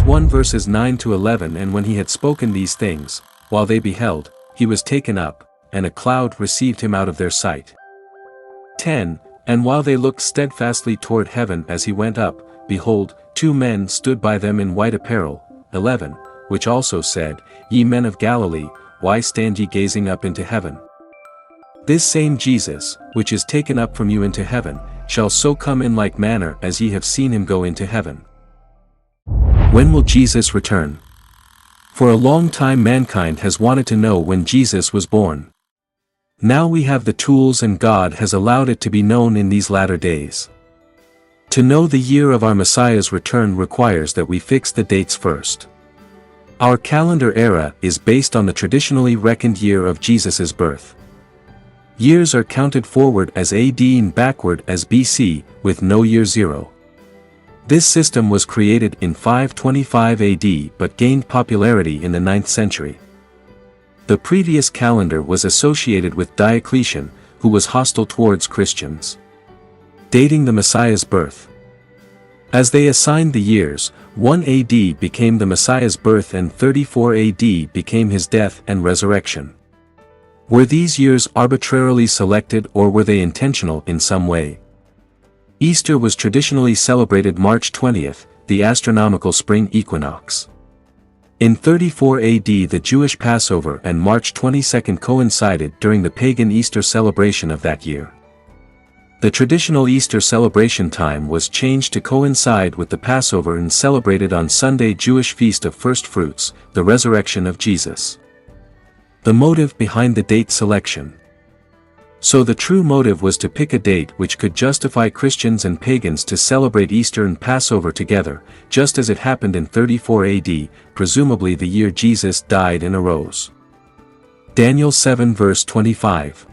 Acts 1 verses 9 to 11. And when he had spoken these things, while they beheld, he was taken up, and a cloud received him out of their sight. 10. And while they looked steadfastly toward heaven as he went up, behold, two men stood by them in white apparel. 11. Which also said, Ye men of Galilee, why stand ye gazing up into heaven? This same Jesus, which is taken up from you into heaven, shall so come in like manner as ye have seen him go into heaven. When will Jesus return? For a long time mankind has wanted to know when Jesus was born. Now we have the tools, and God has allowed it to be known in these latter days. To know the year of our Messiah's return requires that we fix the dates first. Our calendar era is based on the traditionally reckoned year of Jesus' birth. Years are counted forward as AD and backward as BC, with no year zero. This system was created in 525 AD but gained popularity in the 9th century. The previous calendar was associated with Diocletian, who was hostile towards Christians. Dating the Messiah's birth. As they assigned the years, 1 AD became the Messiah's birth and 34 AD became his death and resurrection. Were these years arbitrarily selected, or were they intentional in some way? Easter was traditionally celebrated March 20th, the astronomical spring equinox. In 34 AD the Jewish Passover and March 22nd coincided during the pagan Easter celebration of that year. The traditional Easter celebration time was changed to coincide with the Passover and celebrated on Sunday Jewish Feast of First Fruits, the resurrection of Jesus. The motive behind the date selection. So the true motive was to pick a date which could justify Christians and pagans to celebrate Easter and Passover together, just as it happened in 34 AD, presumably the year Jesus died and arose. Daniel 7 verse 25.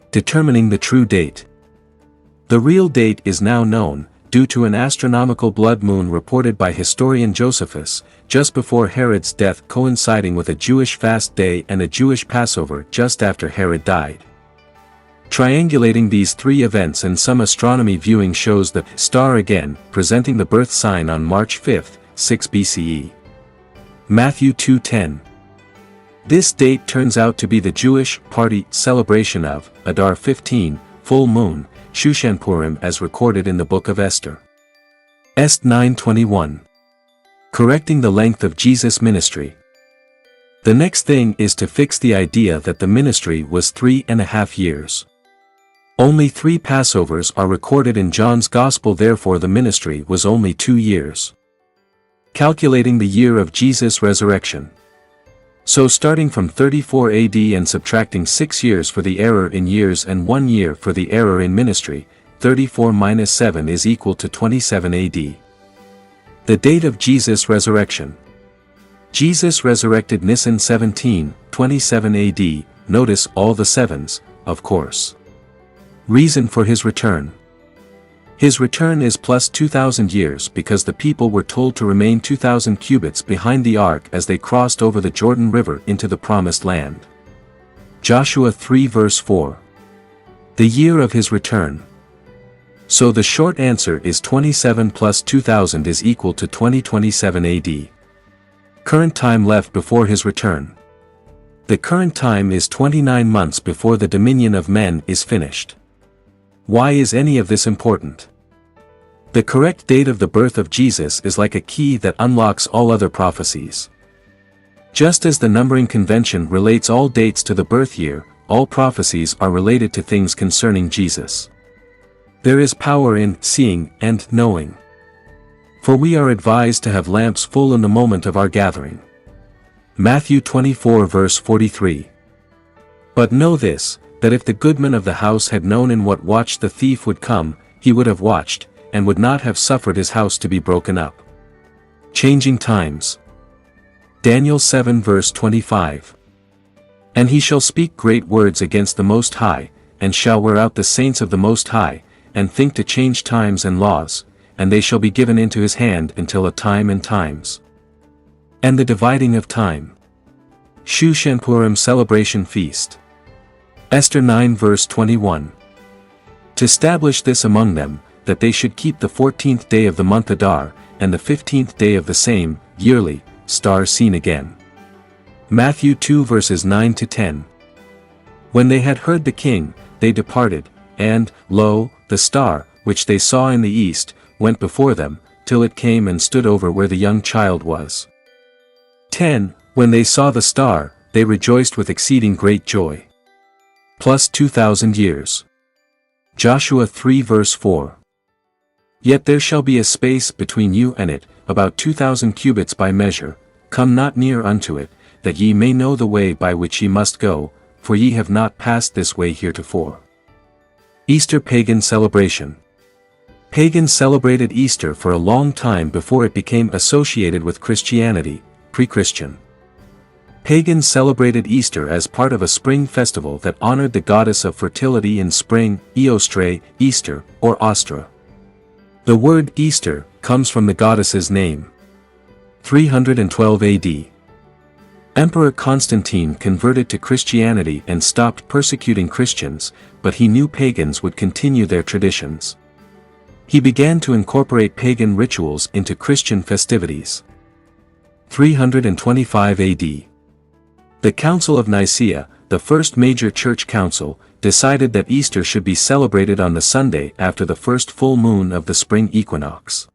Determining the true date. The real date is now known, due to an astronomical blood moon reported by historian Josephus, just before Herod's death, coinciding with a Jewish fast day and a Jewish Passover just after Herod died. Triangulating these three events and some astronomy viewing shows the star again, presenting the birth sign on March 5, 6 BCE. Matthew 2:10. This date turns out to be the Jewish party celebration of Adar 15, full moon, Shushan-Purim, as recorded in the book of Esther. Est 9:21. Correcting the length of Jesus' ministry. The next thing is to fix the idea that the ministry was 3.5 years. Only 3 Passovers are recorded in John's Gospel, therefore the ministry was only 2 years. Calculating the year of Jesus' resurrection. So starting from 34 AD and subtracting 6 years for the error in years and 1 year for the error in ministry, 34 minus 7 is equal to 27 AD. The date of Jesus' resurrection. Jesus resurrected Nisan 17, 27 AD, notice all the sevens, of course. Reason for his return. His return is plus 2,000 years because the people were told to remain 2,000 cubits behind the ark as they crossed over the Jordan River into the Promised Land. Joshua 3 verse 4. The year of his return. So the short answer is 27 plus 2,000 is equal to 2027 AD. Current time left before his return. The current time is 29 months before the dominion of men is finished. Why is any of this important? The correct date of the birth of Jesus is like a key that unlocks all other prophecies. Just as the numbering convention relates all dates to the birth year, all prophecies are related to things concerning Jesus. There is power in seeing and knowing. For we are advised to have lamps full in the moment of our gathering. Matthew 24 verse 43. But know this, that if the goodman of the house had known in what watch the thief would come, he would have watched, and would not have suffered his house to be broken up. Changing times. Daniel 7 verse 25. And he shall speak great words against the Most High, and shall wear out the saints of the Most High, and think to change times and laws, and they shall be given into his hand until a time and times. And the dividing of time. Shushan-Purim celebration feast. Esther 9 verse 21. To establish this among them, that they should keep the 14th day of the month Adar, and the 15th day of the same, yearly, star seen again. Matthew 2 verses 9 to 10. When they had heard the king, they departed, and, lo, the star, which they saw in the east, went before them, till it came and stood over where the young child was. 10. When they saw the star, they rejoiced with exceeding great joy. Plus 2,000 years. Joshua 3 verse 4. Yet there shall be a space between you and it, about 2,000 cubits by measure, come not near unto it, that ye may know the way by which ye must go, for ye have not passed this way heretofore. Easter Pagan Celebration. Pagans celebrated Easter for a long time before it became associated with Christianity, pre-Christian. Pagans celebrated Easter as part of a spring festival that honored the goddess of fertility in spring, Eostre, Easter, or Ostra. The word Easter comes from the goddess's name. 312 AD. Emperor Constantine converted to Christianity and stopped persecuting Christians, but he knew pagans would continue their traditions. He began to incorporate pagan rituals into Christian festivities. 325 AD. The Council of Nicaea, the first major church council, decided that Easter should be celebrated on the Sunday after the first full moon of the spring equinox.